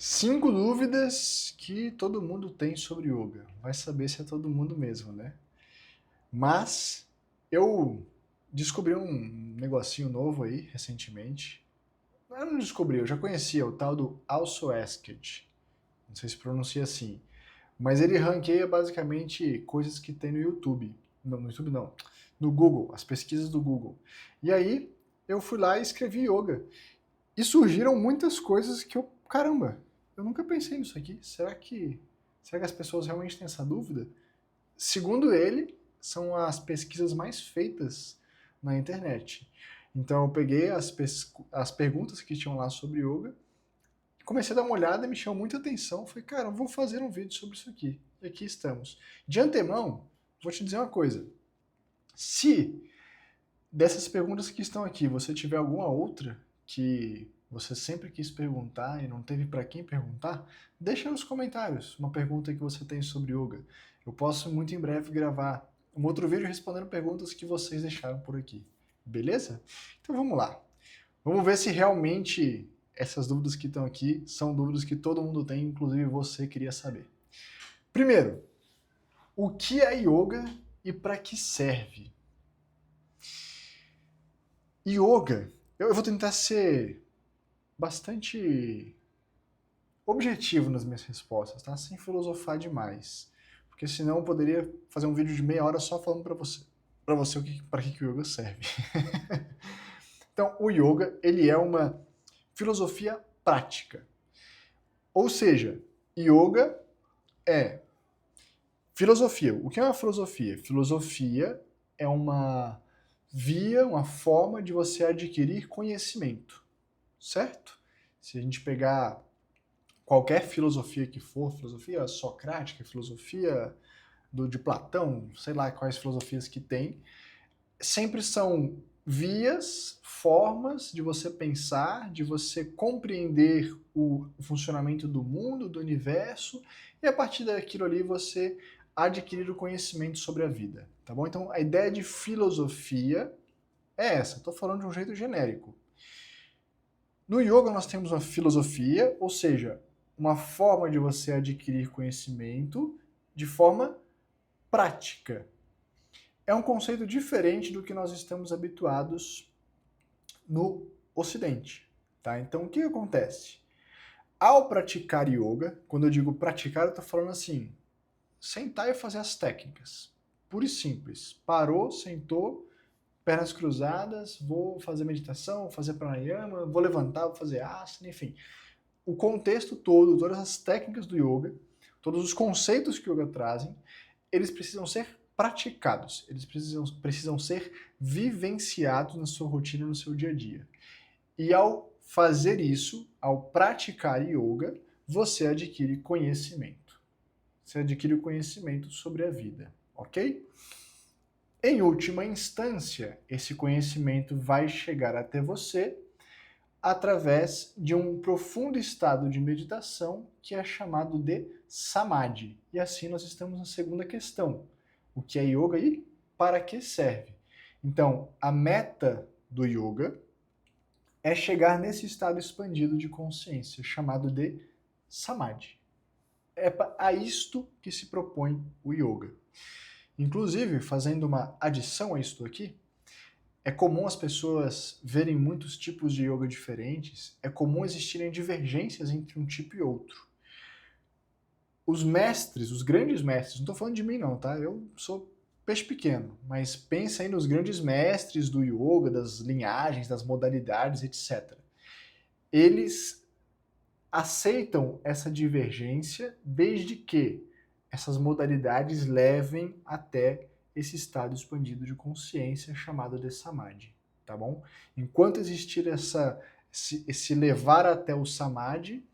5 dúvidas que todo mundo tem sobre yoga. Vai saber se é todo mundo mesmo, né? Mas eu descobri um negocinho novo aí recentemente. Eu não descobri, eu já conhecia o tal do Also Asked. Não sei se pronuncia assim. Mas ele ranqueia basicamente coisas que tem no YouTube. Não, no YouTube não. No Google, as pesquisas do Google. E aí eu fui lá e escrevi yoga. E surgiram muitas coisas que eu, caramba, eu nunca pensei nisso aqui. Será que as pessoas realmente têm essa dúvida? Segundo ele, são as pesquisas mais feitas na internet. Então eu peguei as perguntas que tinham lá sobre yoga, comecei a dar uma olhada e me chamou muita atenção. Falei, cara, eu vou fazer um vídeo sobre isso aqui. E aqui estamos. De antemão, vou te dizer uma coisa. Se dessas perguntas que estão aqui, você tiver alguma outra que você sempre quis perguntar e não teve para quem perguntar, deixa nos comentários uma pergunta que você tem sobre yoga. Eu posso muito em breve gravar um outro vídeo respondendo perguntas que vocês deixaram por aqui. Beleza? Então vamos lá. Vamos ver se realmente essas dúvidas que estão aqui são dúvidas que todo mundo tem, inclusive você queria saber. Primeiro, o que é yoga e para que serve? Yoga, eu vou tentar ser bastante objetivo nas minhas respostas, tá? Sem filosofar demais. Porque senão eu poderia fazer um vídeo de meia hora só falando para você para que o yoga serve. Então, o yoga, ele é uma filosofia prática. Ou seja, yoga é filosofia. O que é uma filosofia? Filosofia é uma via, uma forma de você adquirir conhecimento, certo? Se a gente pegar qualquer filosofia que for, filosofia socrática, filosofia de Platão, sei lá quais filosofias que tem, sempre são vias, formas de você pensar, de você compreender o funcionamento do mundo, do universo, e a partir daquilo ali você adquirir o conhecimento sobre a vida, tá bom? Então a ideia de filosofia é essa, estou falando de um jeito genérico. No yoga nós temos uma filosofia, ou seja, uma forma de você adquirir conhecimento de forma prática. É um conceito diferente do que nós estamos habituados no Ocidente, tá? Então o que acontece? Ao praticar yoga, quando eu digo praticar, eu estou falando assim, sentar e fazer as técnicas, puro e simples. Parou, sentou, pernas cruzadas, vou fazer meditação, vou fazer pranayama, vou levantar, vou fazer asana, enfim. O contexto todo, todas as técnicas do yoga, todos os conceitos que o yoga trazem, eles precisam ser praticados, eles precisam ser vivenciados na sua rotina, no seu dia a dia. E ao fazer isso, ao praticar yoga, você adquire conhecimento. Você adquire o conhecimento sobre a vida, ok? Em última instância, esse conhecimento vai chegar até você através de um profundo estado de meditação que é chamado de samadhi. E assim nós estamos na segunda questão. O que é yoga e para que serve? Então, a meta do yoga é chegar nesse estado expandido de consciência, chamado de samadhi. É a isto que se propõe o yoga. Inclusive, fazendo uma adição a isto aqui, é comum as pessoas verem muitos tipos de yoga diferentes, é comum existirem divergências entre um tipo e outro. Os mestres, os grandes mestres, não estou falando de mim não, tá? Eu sou peixe pequeno, mas pensa aí nos grandes mestres do yoga, das linhagens, das modalidades, etc. Eles aceitam essa divergência desde que essas modalidades levem até esse estado expandido de consciência chamado de samadhi, tá bom? Enquanto existir esse levar até o samadhi,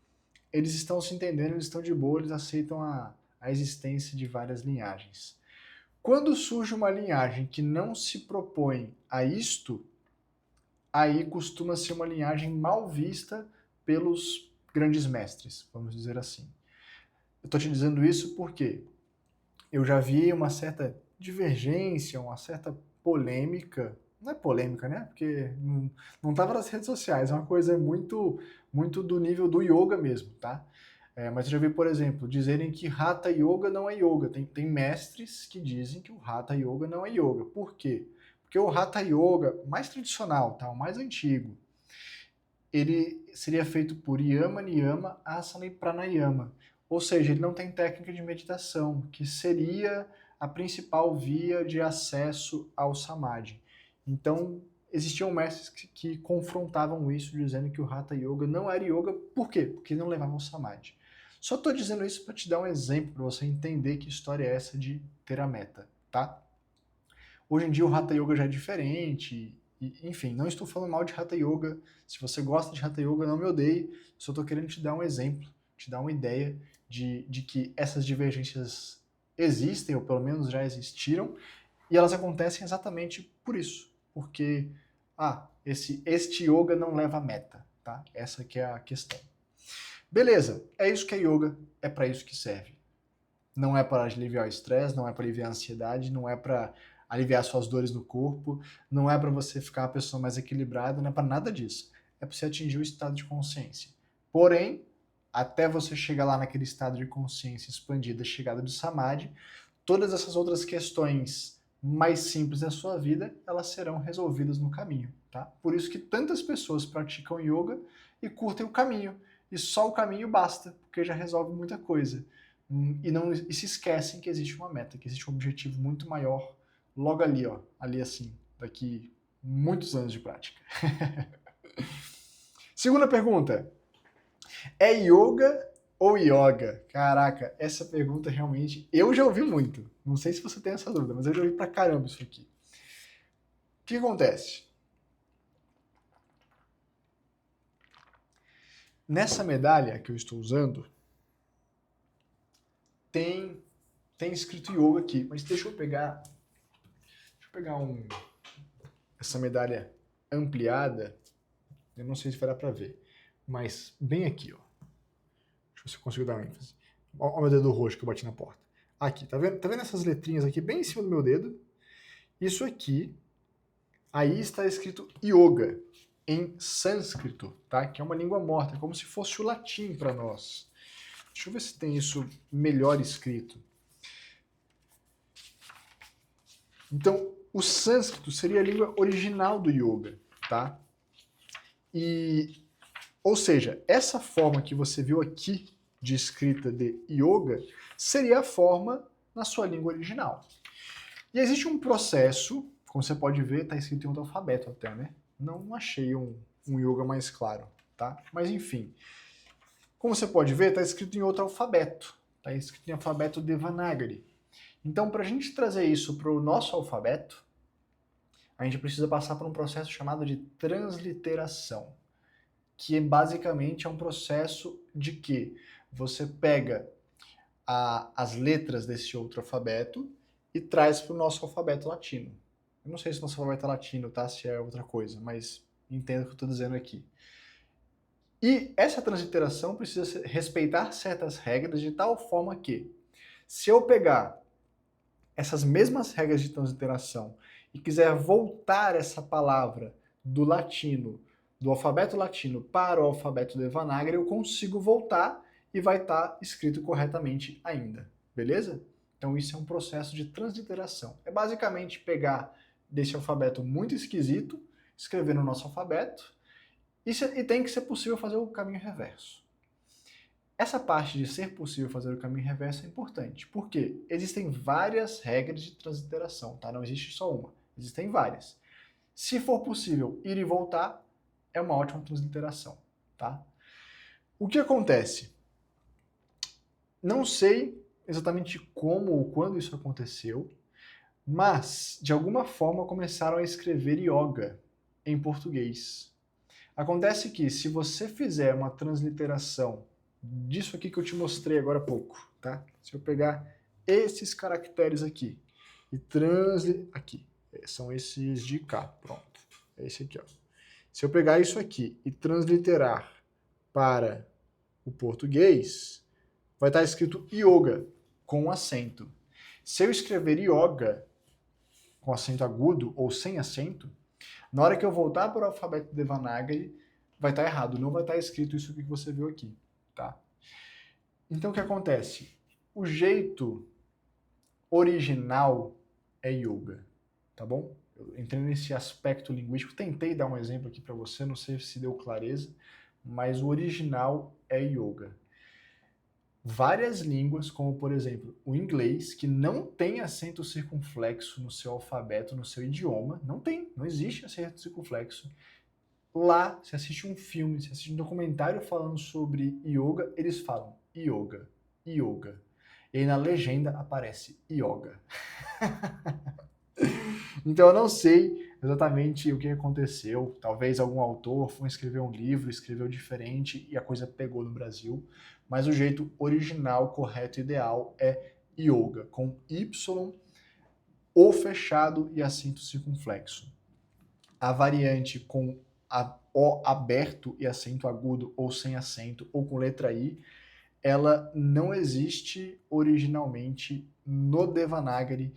eles estão se entendendo, eles estão de boa, eles aceitam a existência de várias linhagens. Quando surge uma linhagem que não se propõe a isto, aí costuma ser uma linhagem mal vista pelos grandes mestres, vamos dizer assim. Eu estou te dizendo isso porque eu já vi uma certa divergência, uma certa polêmica não é polêmica, né? Porque não estava nas redes sociais, é uma coisa muito, muito do nível do yoga mesmo, tá? Mas eu já vi, por exemplo, dizerem que Hatha Yoga não é yoga. Tem mestres que dizem que o Hatha Yoga não é yoga. Por quê? Porque o Hatha Yoga mais tradicional, tá? O mais antigo, ele seria feito por Yama, Niyama, Asana e Pranayama. Ou seja, ele não tem técnica de meditação, que seria a principal via de acesso ao Samadhi. Então, existiam mestres que confrontavam isso, dizendo que o Hatha Yoga não era yoga. Por quê? Porque não levava ao Samadhi. Só estou dizendo isso para te dar um exemplo, para você entender que história é essa de ter a meta, tá? Hoje em dia o Hatha Yoga já é diferente, enfim, não estou falando mal de Hatha Yoga. Se você gosta de Hatha Yoga, não me odeie, só estou querendo te dar um exemplo, te dar uma ideia de que essas divergências existem, ou pelo menos já existiram, e elas acontecem exatamente por isso, porque este yoga não leva a meta, tá? Essa que é a questão. Beleza, é isso que é yoga, é para isso que serve. Não é para aliviar o estresse, não é para aliviar a ansiedade, não é para aliviar suas dores no corpo, não é para você ficar uma pessoa mais equilibrada, não é para nada disso. É para você atingir o estado de consciência. Porém, até você chegar lá naquele estado de consciência expandida, chegada do Samadhi, todas essas outras questões mais simples da sua vida, elas serão resolvidas no caminho, tá? Por isso que tantas pessoas praticam yoga e curtem o caminho. E só o caminho basta, porque já resolve muita coisa. E se esquecem que existe uma meta, que existe um objetivo muito maior logo ali, ó, ali assim, daqui muitos anos de prática. Segunda pergunta. É yoga ou yoga? Caraca, essa pergunta realmente eu já ouvi muito. Não sei se você tem essa dúvida, mas eu já ouvi pra caramba isso aqui. O que acontece? Nessa medalha que eu estou usando, tem escrito yoga aqui, mas deixa eu pegar essa medalha ampliada. Eu não sei se vai dar pra ver, mas bem aqui, ó. Deixa eu ver se eu consigo dar uma ênfase. Olha o meu dedo roxo que eu bati na porta. Aqui, tá vendo? Tá vendo essas letrinhas aqui bem em cima do meu dedo? Isso aqui, aí está escrito yoga, em sânscrito, tá? Que é uma língua morta, como se fosse o latim para nós. Deixa eu ver se tem isso melhor escrito. Então, o sânscrito seria a língua original do yoga, tá? Ou seja, essa forma que você viu aqui de escrita de yoga seria a forma na sua língua original. E existe um processo, como você pode ver, está escrito em outro alfabeto até, né? Não achei um yoga mais claro, tá? Mas enfim, como você pode ver, está escrito em outro alfabeto. Está escrito em alfabeto Devanagari. Então, para a gente trazer isso para o nosso alfabeto, a gente precisa passar por um processo chamado de transliteração, que basicamente é um processo de que você pega as letras desse outro alfabeto e traz para o nosso alfabeto latino. Eu não sei se o nosso alfabeto é latino, tá? Se é outra coisa, mas entenda o que eu estou dizendo aqui. E essa transliteração precisa respeitar certas regras de tal forma que, se eu pegar essas mesmas regras de transliteração e quiser voltar essa palavra do latino, do alfabeto latino para o alfabeto Devanagari, eu consigo voltar e vai estar escrito corretamente ainda, beleza? Então isso é um processo de transliteração. É basicamente pegar desse alfabeto muito esquisito, escrever no nosso alfabeto, e tem que ser possível fazer o caminho reverso. Essa parte de ser possível fazer o caminho reverso é importante, porque existem várias regras de transliteração, tá? Não existe só uma, existem várias. Se for possível ir e voltar, é uma ótima transliteração, tá? O que acontece? Não sei exatamente como ou quando isso aconteceu, mas de alguma forma começaram a escrever yoga em português. Acontece que se você fizer uma transliteração disso aqui que eu te mostrei agora há pouco, tá? Se eu pegar esses caracteres aqui e aqui, são esses de cá, pronto. É esse aqui, ó. Se eu pegar isso aqui e transliterar para o português, vai estar escrito yoga com acento. Se eu escrever yoga com acento agudo ou sem acento, Na hora que eu voltar para o alfabeto Devanagari, vai estar errado, não vai estar escrito isso que você viu aqui, tá? Então o que acontece? O jeito original é yoga, tá bom? Eu entrei nesse aspecto linguístico, tentei dar um exemplo aqui para você, não sei se deu clareza, mas o original é yoga. Várias línguas, como por exemplo o inglês, que não tem acento circunflexo no seu alfabeto, no seu idioma, não existe acento circunflexo. Lá, se assiste um filme, se assiste um documentário falando sobre yoga, eles falam yoga, yoga. E aí na legenda aparece yoga. Então eu não sei exatamente o que aconteceu. Talvez algum autor foi escrever um livro, escreveu diferente e a coisa pegou no Brasil. Mas o jeito original, correto, ideal é yoga, com Y, O fechado e acento circunflexo. A variante com O aberto e acento agudo, ou sem acento, ou com letra I, ela não existe originalmente no Devanagari.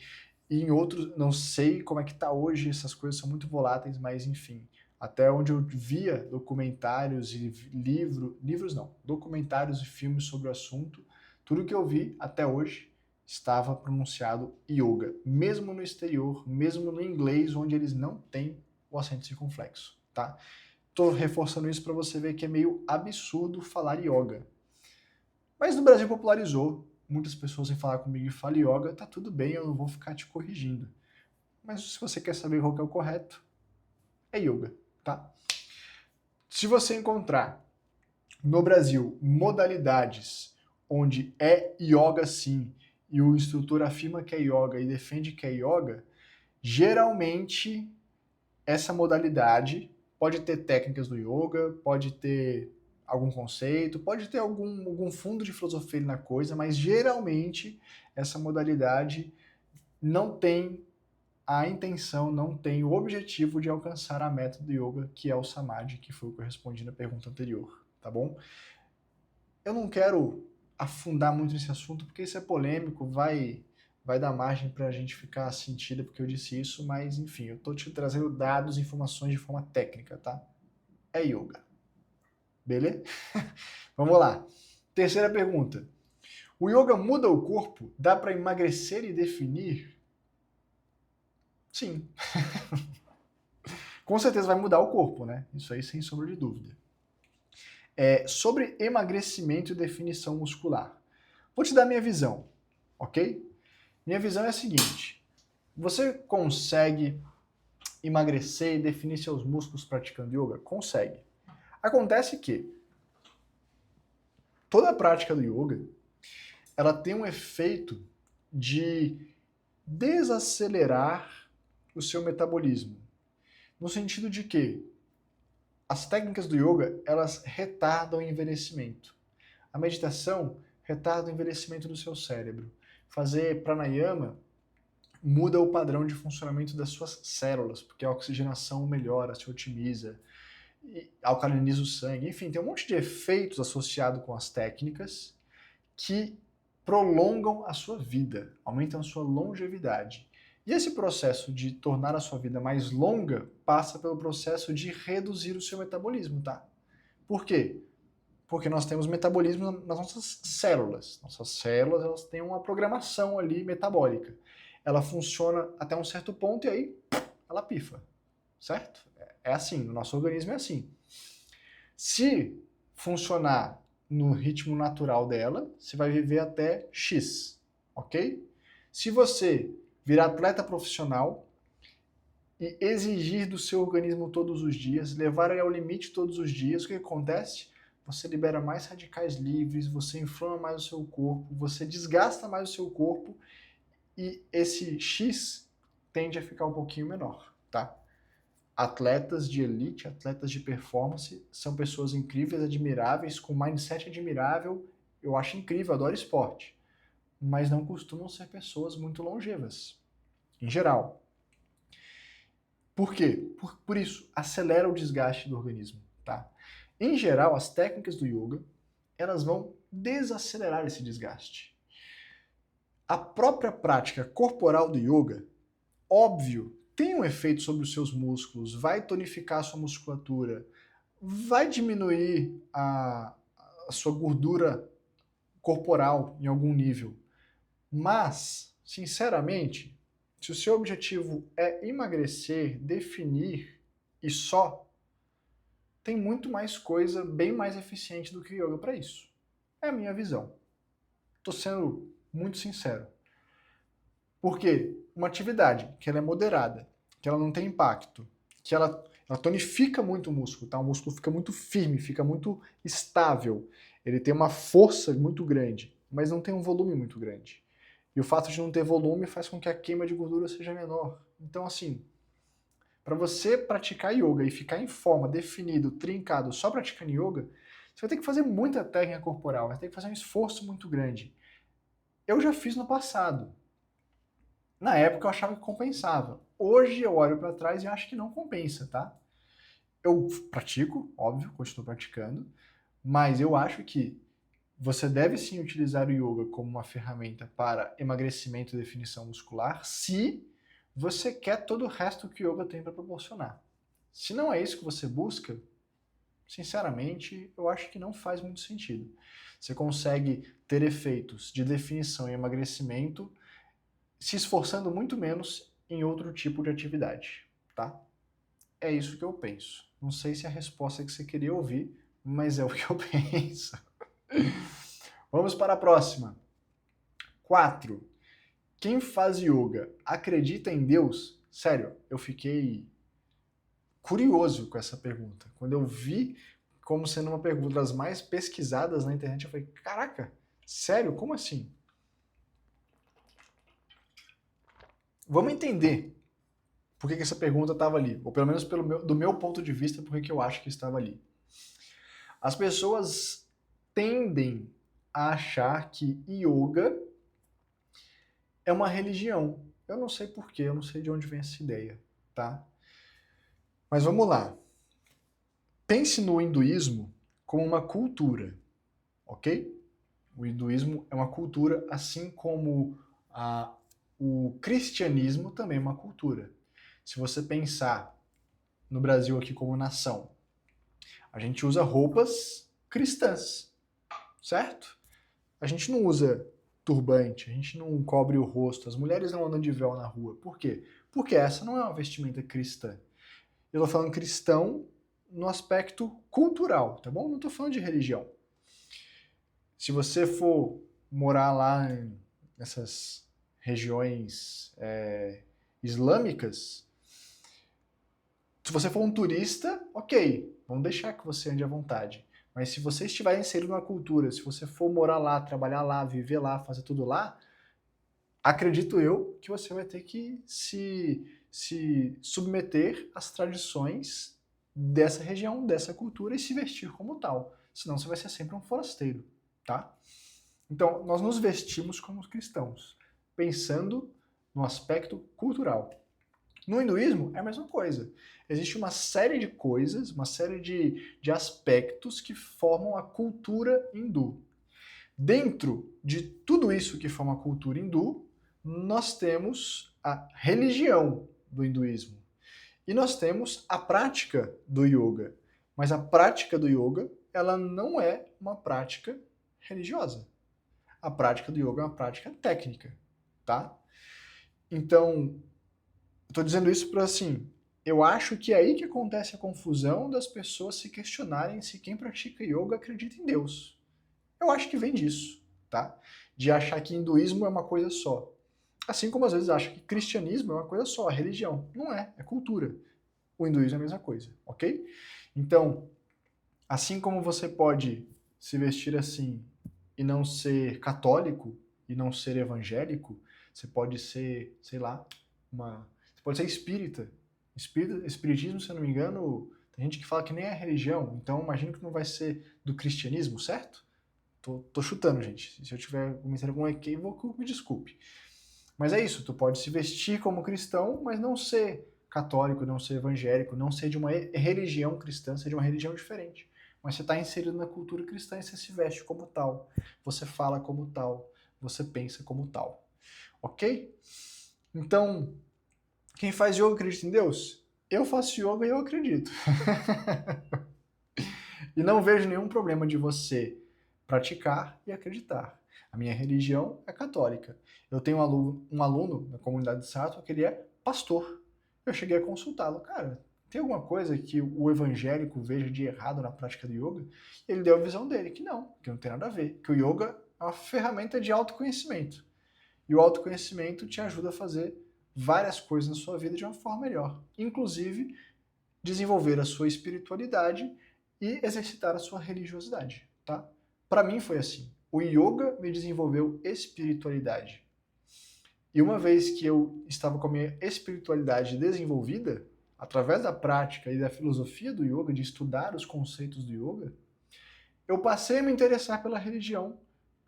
E em outros, não sei como é que tá hoje, essas coisas são muito voláteis, mas enfim, até onde eu via documentários e documentários e filmes sobre o assunto, tudo que eu vi até hoje estava pronunciado yoga, mesmo no exterior, mesmo no inglês, onde eles não têm o acento circunflexo, tá? Tô reforçando isso para você ver que é meio absurdo falar yoga. Mas no Brasil popularizou. Muitas pessoas vêm falar comigo e falam yoga, tá tudo bem, eu não vou ficar te corrigindo. Mas se você quer saber qual que é o correto, é yoga, tá? Se você encontrar no Brasil modalidades onde é yoga sim, e o instrutor afirma que é yoga e defende que é yoga, geralmente essa modalidade pode ter técnicas do yoga, pode ter algum conceito, pode ter algum fundo de filosofia na coisa, mas geralmente essa modalidade não tem a intenção, não tem o objetivo de alcançar a meta do yoga, que é o samadhi, que foi o que eu respondi na pergunta anterior, tá bom? Eu não quero afundar muito nesse assunto, porque isso é polêmico, vai dar margem para a gente ficar sentida porque eu disse isso, mas enfim, eu estou te trazendo dados e informações de forma técnica, tá? É yoga. Beleza? Vamos lá. Terceira pergunta. O yoga muda o corpo? Dá para emagrecer e definir? Sim. Com certeza vai mudar o corpo, né? Isso aí sem sombra de dúvida. Sobre emagrecimento e definição muscular. Vou te dar minha visão, ok? Minha visão é a seguinte. Você consegue emagrecer e definir seus músculos praticando yoga? Consegue. Acontece que toda a prática do yoga, ela tem um efeito de desacelerar o seu metabolismo. No sentido de que as técnicas do yoga, elas retardam o envelhecimento. A meditação retarda o envelhecimento do seu cérebro. Fazer pranayama muda o padrão de funcionamento das suas células, porque a oxigenação melhora, se otimiza, alcaliniza o sangue, enfim, tem um monte de efeitos associados com as técnicas que prolongam a sua vida, aumentam a sua longevidade. E esse processo de tornar a sua vida mais longa passa pelo processo de reduzir o seu metabolismo, tá? Por quê? Porque nós temos metabolismo nas nossas células. Nossas células, elas têm uma programação ali metabólica. Ela funciona até um certo ponto e aí ela pifa, certo? É assim, no nosso organismo é assim. Se funcionar no ritmo natural dela, você vai viver até X, ok? Se você virar atleta profissional e exigir do seu organismo todos os dias, levar ele ao limite todos os dias, o que acontece? Você libera mais radicais livres, você inflama mais o seu corpo, você desgasta mais o seu corpo e esse X tende a ficar um pouquinho menor, tá? Atletas de elite, atletas de performance, são pessoas incríveis, admiráveis, com mindset admirável, eu acho incrível, adoro esporte, mas não costumam ser pessoas muito longevas, em geral. Por quê? Por isso, acelera o desgaste do organismo, tá? Em geral, as técnicas do yoga, elas vão desacelerar esse desgaste. A própria prática corporal do yoga, óbvio tem um efeito sobre os seus músculos, vai tonificar a sua musculatura, vai diminuir a sua gordura corporal em algum nível. Mas, sinceramente, se o seu objetivo é emagrecer, definir e só, tem muito mais coisa bem mais eficiente do que o yoga para isso. É a minha visão. Estou sendo muito sincero. Porque uma atividade que ela é moderada, que ela não tem impacto, que ela tonifica muito o músculo, tá? O músculo fica muito firme, fica muito estável. Ele tem uma força muito grande, mas não tem um volume muito grande. E o fato de não ter volume faz com que a queima de gordura seja menor. Então, assim, para você praticar yoga e ficar em forma, definido, trincado, só praticando yoga, você vai ter que fazer muita técnica corporal, vai ter que fazer um esforço muito grande. Eu já fiz no passado. Na época eu achava que compensava. Hoje eu olho para trás e acho que não compensa, tá? Eu pratico, óbvio, continuo praticando, mas eu acho que você deve sim utilizar o yoga como uma ferramenta para emagrecimento e definição muscular, se você quer todo o resto que o yoga tem para proporcionar. Se não é isso que você busca, sinceramente, eu acho que não faz muito sentido. Você consegue ter efeitos de definição e emagrecimento se esforçando muito menos em outro tipo de atividade, tá? É isso que eu penso. Não sei se é a resposta que você queria ouvir, mas é o que eu penso. Vamos para a próxima. 4. Quem faz yoga acredita em Deus? Sério, eu fiquei curioso com essa pergunta. Quando eu vi como sendo uma pergunta das mais pesquisadas na internet, eu falei, caraca, sério? Como assim? Vamos entender por que essa pergunta estava ali, ou pelo menos do meu ponto de vista, por que eu acho que estava ali. As pessoas tendem a achar que yoga é uma religião. Eu não sei porquê, eu não sei de onde vem essa ideia, tá? Mas vamos lá. Pense no hinduísmo como uma cultura, ok? O hinduísmo é uma cultura, assim como o cristianismo também é uma cultura. Se você pensar no Brasil aqui como nação, a gente usa roupas cristãs, certo? A gente não usa turbante, a gente não cobre o rosto, as mulheres não andam de véu na rua. Por quê? Porque essa não é uma vestimenta cristã. Eu tô falando cristão no aspecto cultural, tá bom? Não tô falando de religião. Se você for morar lá nessas regiões islâmicas, se você for um turista, ok, vamos deixar que você ande à vontade. Mas se você estiver inserido na cultura, se você for morar lá, trabalhar lá, viver lá, fazer tudo lá, acredito eu que você vai ter que se submeter às tradições dessa região, dessa cultura e se vestir como tal. Senão você vai ser sempre um forasteiro, tá? Então, nós nos vestimos como cristãos, pensando no aspecto cultural. No hinduísmo é a mesma coisa. Existe uma série de coisas, uma série de aspectos que formam a cultura hindu. Dentro de tudo isso que forma a cultura hindu, nós temos a religião do hinduísmo. E nós temos a prática do yoga. Mas a prática do yoga, ela não é uma prática religiosa. A prática do yoga é uma prática técnica, tá? Então, estou dizendo isso para assim, eu acho que é aí que acontece a confusão das pessoas se questionarem se quem pratica yoga acredita em Deus. Eu acho que vem disso, tá? De achar que hinduísmo é uma coisa só. Assim como às vezes acha que cristianismo é uma coisa só, a religião. Não é, é cultura. O hinduísmo é a mesma coisa, ok? Então, assim como você pode se vestir assim e não ser católico e não ser evangélico, você pode ser, sei lá, você pode ser espírita. Espiritismo, se eu não me engano, tem gente que fala que nem é religião, então imagino que não vai ser do cristianismo, certo? Tô chutando, gente. Se eu tiver cometendo algum equívoco, me desculpe. Mas é isso, tu pode se vestir como cristão, mas não ser católico, não ser evangélico, não ser de uma religião cristã, ser de uma religião diferente. Mas você está inserido na cultura cristã e você se veste como tal, você fala como tal, você pensa como tal. Ok? Então, Quem faz yoga acredita em Deus? Eu faço yoga e eu acredito. E não vejo nenhum problema de você praticar e acreditar. A minha religião é católica. Eu tenho um aluno na comunidade de Sato que ele é pastor. Eu cheguei a consultá-lo. Cara, tem alguma coisa que o evangélico veja de errado na prática do yoga? Ele deu a visão dele, que não tem nada a ver. Que o yoga é uma ferramenta de autoconhecimento. E o autoconhecimento te ajuda a fazer várias coisas na sua vida de uma forma melhor. Inclusive, desenvolver a sua espiritualidade e exercitar a sua religiosidade, tá? Para mim foi assim. O yoga me desenvolveu espiritualidade. E uma vez que eu estava com a minha espiritualidade desenvolvida, através da prática e da filosofia do yoga, de estudar os conceitos do yoga, eu passei a me interessar pela religião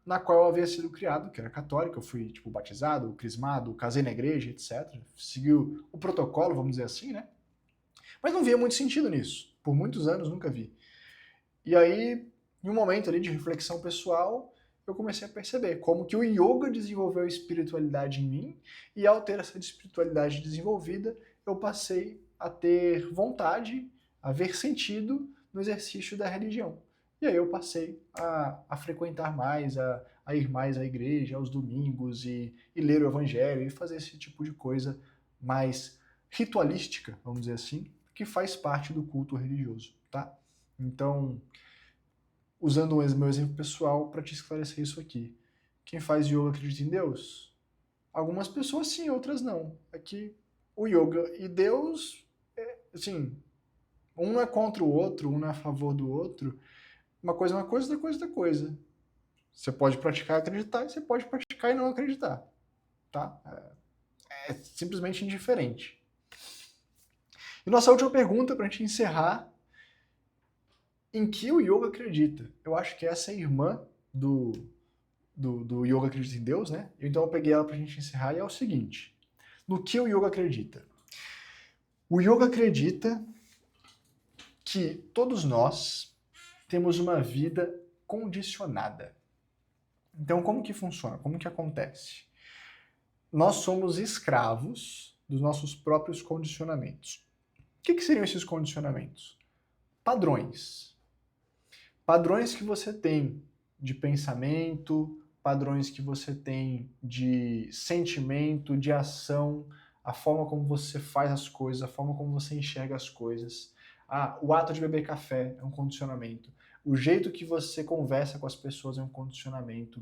na qual eu havia sido criado, que era católica. Eu fui batizado, crismado, casei na igreja, etc. Segui o protocolo, vamos dizer assim, né? Mas não via muito sentido nisso. Por muitos anos nunca vi. E aí, em um momento ali de reflexão pessoal, eu comecei a perceber como que o yoga desenvolveu a espiritualidade em mim, e ao ter essa espiritualidade desenvolvida, eu passei a ter vontade, a ver sentido no exercício da religião. E aí eu passei a frequentar mais, a ir mais à igreja, aos domingos, e ler o evangelho, e fazer esse tipo de coisa mais ritualística, vamos dizer assim, que faz parte do culto religioso, tá? Então, usando o meu exemplo pessoal para te esclarecer isso aqui. Quem faz yoga acredita em Deus? Algumas pessoas sim, outras não. Aqui, o yoga e Deus, assim, um não é contra o outro, um não é a favor do outro. Uma coisa é uma coisa, outra coisa é outra coisa. Você pode praticar e acreditar, e você pode praticar e não acreditar, tá? É simplesmente indiferente. E nossa última pergunta para a gente encerrar: em que o yoga acredita? Eu acho que essa é a irmã do Yoga Acredita em Deus, né? Então eu peguei ela pra gente encerrar, e é o seguinte: no que o yoga acredita? O yoga acredita que todos nós temos uma vida condicionada. Então como que funciona? Como que acontece? Nós somos escravos dos nossos próprios condicionamentos. O que seriam esses condicionamentos? Padrões. Padrões que você tem de pensamento, padrões que você tem de sentimento, de ação, a forma como você faz as coisas, a forma como você enxerga as coisas. O ato de beber café é um condicionamento. O jeito que você conversa com as pessoas é um condicionamento.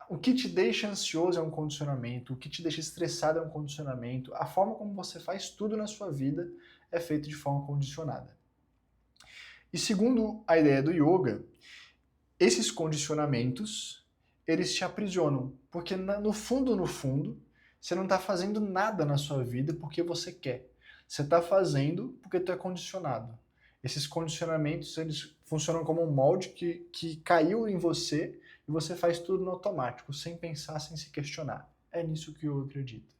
O que te deixa ansioso é um condicionamento. O que te deixa estressado é um condicionamento. A forma como você faz tudo na sua vida é feito de forma condicionada. E segundo a ideia do yoga, esses condicionamentos, eles te aprisionam, porque no fundo, você não está fazendo nada na sua vida porque você quer. Você está fazendo porque tu é condicionado. Esses condicionamentos, eles funcionam como um molde que caiu em você, e você faz tudo no automático, sem pensar, sem se questionar. É nisso que eu acredito.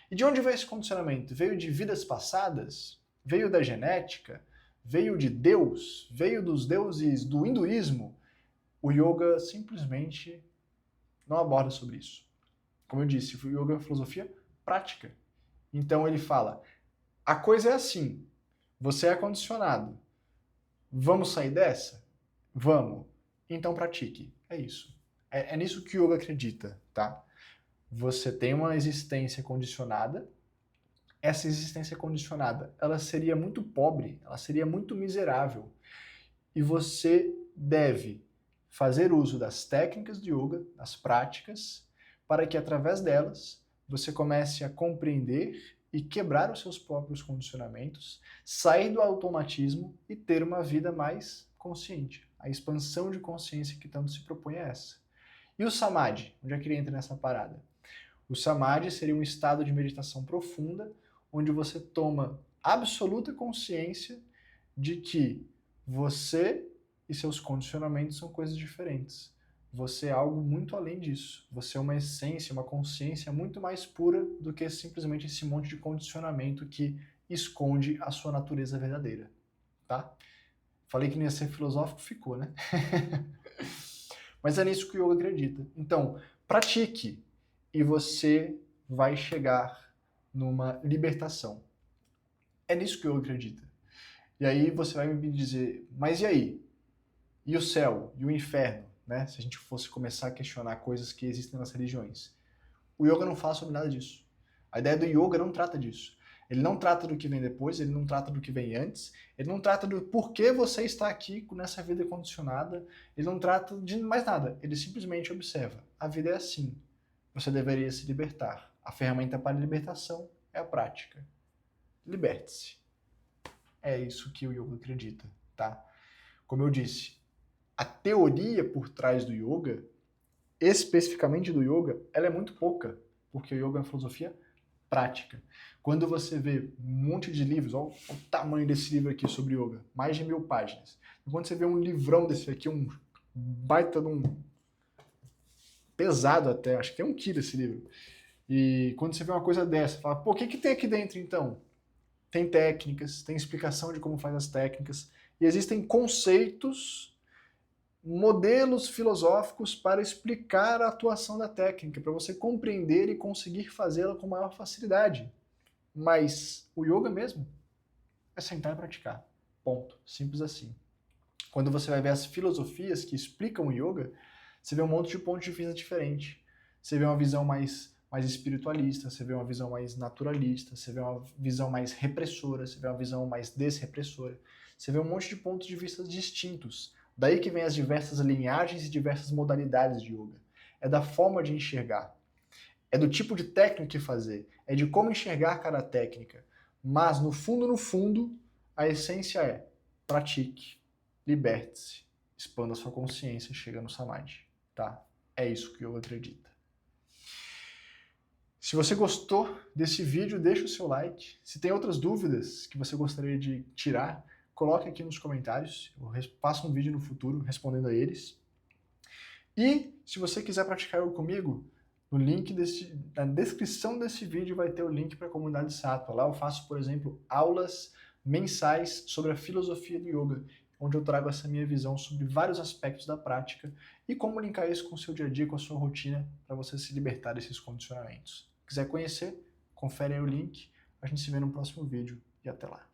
E de onde veio esse condicionamento? Veio de vidas passadas? Veio da genética? Veio de Deus? Veio dos deuses do hinduísmo? O yoga simplesmente não aborda sobre isso. Como eu disse, o yoga é uma filosofia prática. Então ele fala: a coisa é assim, você é condicionado. Vamos sair dessa? Vamos. Então pratique. É isso. É nisso que o yoga acredita, tá? Você tem uma existência condicionada. Essa existência condicionada, ela seria muito pobre, ela seria muito miserável. E você deve fazer uso das técnicas de yoga, das práticas, para que através delas você comece a compreender e quebrar os seus próprios condicionamentos, sair do automatismo e ter uma vida mais consciente. A expansão de consciência que tanto se propõe é essa. E o Samadhi? Onde é que ele entra nessa parada? O Samadhi seria um estado de meditação profunda, onde você toma absoluta consciência de que você e seus condicionamentos são coisas diferentes. Você é algo muito além disso. Você é uma essência, uma consciência muito mais pura do que simplesmente esse monte de condicionamento que esconde a sua natureza verdadeira, tá? Falei que não ia ser filosófico, ficou, né? Mas é nisso que o yoga acredita. Então, pratique e você vai chegar numa libertação. É nisso que eu acredito. E aí você vai me dizer, mas e aí? E o céu? E o inferno? Né? Se a gente fosse começar a questionar coisas que existem nas religiões. O yoga não fala sobre nada disso. A ideia do yoga não trata disso. Ele não trata do que vem depois, ele não trata do que vem antes, ele não trata do porquê você está aqui nessa vida condicionada, ele não trata de mais nada. Ele simplesmente observa. A vida é assim. Você deveria se libertar. A ferramenta para a libertação é a prática. Liberte-se. É isso que o yoga acredita, tá? Como eu disse, a teoria por trás do yoga, especificamente do yoga, ela é muito pouca, porque o yoga é uma filosofia prática. Quando você vê um monte de livros, olha o tamanho desse livro aqui sobre yoga, mais de 1000 páginas. E quando você vê um livrão desse aqui, um baita de um... pesado até, acho que tem 1 quilo esse livro. E quando você vê uma coisa dessa, fala, pô, o que tem aqui dentro então? Tem técnicas, tem explicação de como faz as técnicas, e existem conceitos, modelos filosóficos para explicar a atuação da técnica, para você compreender e conseguir fazê-la com maior facilidade. Mas o yoga mesmo é sentar e praticar. Ponto. Simples assim. Quando você vai ver as filosofias que explicam o yoga, você vê um monte de pontos de vista diferente. Você vê uma visão mais espiritualista, você vê uma visão mais naturalista, você vê uma visão mais repressora, você vê uma visão mais desrepressora. Você vê um monte de pontos de vista distintos. Daí que vem as diversas linhagens e diversas modalidades de yoga. É da forma de enxergar. É do tipo de técnica que fazer. É de como enxergar cada técnica. Mas, no fundo, a essência é pratique, liberte-se, expanda sua consciência e chega no Samadhi. Tá? É isso que eu acredito. Se você gostou desse vídeo, deixa o seu like. Se tem outras dúvidas que você gostaria de tirar, coloque aqui nos comentários. Eu faço um vídeo no futuro respondendo a eles. E se você quiser praticar yoga comigo, no link na descrição desse vídeo vai ter o link para a comunidade Sattva. Lá eu faço, por exemplo, aulas mensais sobre a filosofia do yoga, onde eu trago essa minha visão sobre vários aspectos da prática e como linkar isso com o seu dia a dia, com a sua rotina, para você se libertar desses condicionamentos. Quiser conhecer, confere aí o link. A gente se vê no próximo vídeo e até lá.